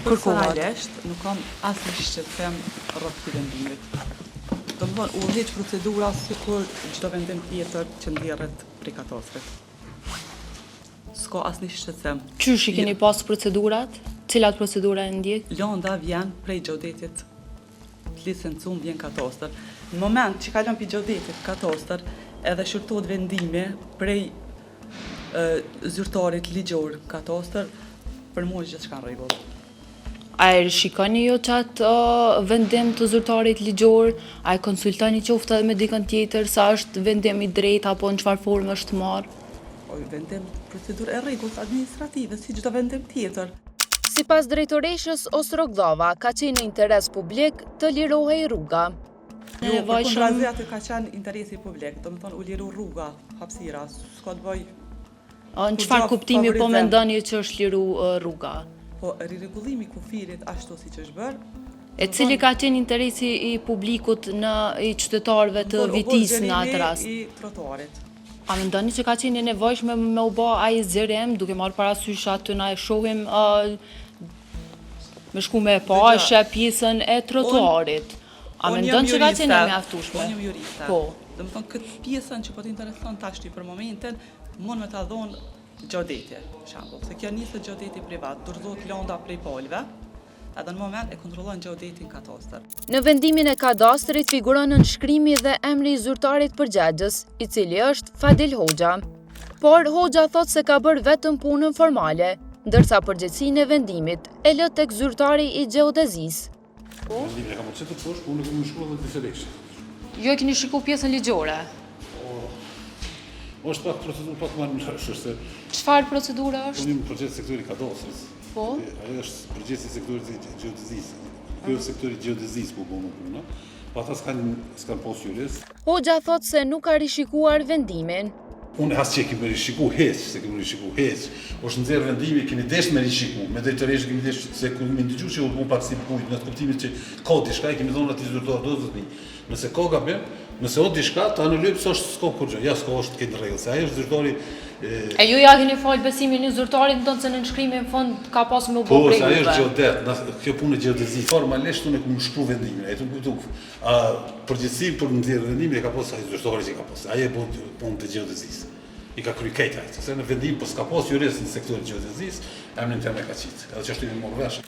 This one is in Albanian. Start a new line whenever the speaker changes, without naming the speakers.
personalisht nuk kam asnjë shqetësim rreth këtij vendimit. Domthonë u hiq procedura sikur çdo vendim tjetër që ndjerret prej katastrit. S'ka asnjë shqetësim.
Qysh i keni pas procedurat? Cilat procedura e ndjek?
Lënda vjen prej gjodetit të licencum vjen katastër. Në moment që kalon pi gjodetit katastër, edhe shërtohet vendimi prej zyrtarit ligjor katastër, për mua është gjithçka në rregull.
A e rishikoni jo qatë vendim të zyrtarit ligjor? A e konsultoni qoftë edhe me dikën tjetër sa është vendim i drejtë apo në çfarë formë është marrë?
Vendim procedurë e rregullt administrative si çdo vendim tjetër.
Sipas drejtoreshës Osrogdhava, ka qenë interes publik të lirohej rruga.
Jo, për kundrazi aty ka qenë interesi publik, do të thonë u liru rruga, hapësira, s'ka të bëj.
Në çfarë kuptimi po mendoni që është liru rruga?
Po rirregullimi i kufirit ashtu siç është bërë.
E cili ka qenë interesi i publikut i qytetarëve të Vitis në atë rast?
I trotuarit.
A mendoni që ka qenë e nevojshme me u bë ai zgjerim, duke marrë parasysh aty na e shohim me shku me pa pjesën e trotuarit. A mendon që ka qenë e mjaftueshme?
Unë jam juriste.
Po.
Domethënë këtë pjesën që po të intereson tash për momentin, mund me ta dhonë gjodeti, për shembull, se kjo nisë gjodeti privat, dorëzohet lënda prej palëve, edhe në moment e kontrollon gjodetin katastër.
Në vendimin e kadastrit figuron nënshkrimi dhe emri i zyrtarit përgjegjës, i cili është Fadil Hoxha. Por Hoxha thot se ka bërë vetëm punën formale, ndërsa përgjegjësinë e vendimit e lë tek zyrtari i gjeodezisë.
Vendimi e ka mundësi të poshtë, unë kam shkruar dhe diselekshe.
Jo e keni shikuar pjesën ligjore?
Është pak procedurë pak më ndryshme se
Çfarë procedura është?
unë jam përgjegjës sektorit kadastrit.
Po.
Ajo është përgjegjës i sektorit gjeodezisë. Ky është sektori gjeodezisë po bënu punë. Po ata s'kan pas jurist.
Hoxha thot se nuk ka rishikuar vendimin.
Unë as që kemi rishiku heq, se kemi rishiku heq. Është nxjerr vendimi, kemi desh me rishiku. Me drejtoresh kemi desh se kur më dëgjuar që u bën pak si bujt në kuptimin që ka diçka, kemi thonë atij zyrtar do të thënë. Nëse ka gabim, nëse o diçka, ta anuloj pse është s'ka kurrë. Ja s'ka është këtë rregull. Se ai është zyrtari
E ju ja keni fal besimin në zyrtarin tonë se në nënshkrimin në fund ka pas me u bë
Po,
prej.
se ajo është gjeodet, kjo punë e gjeodezi. Formalisht unë kam shkruar vendimin, ai të kuptoj. Përgjithësi për nxjerrë vendimin e ka pas ai zyrtari që ka pas. Ai e bën punë të gjeodezisë. I ka kryer këtë. Se në vendim po s'ka pas jurist në sektorin e gjeodezisë, emrin tëm e ka qitë. Edhe çështën e morr vesh.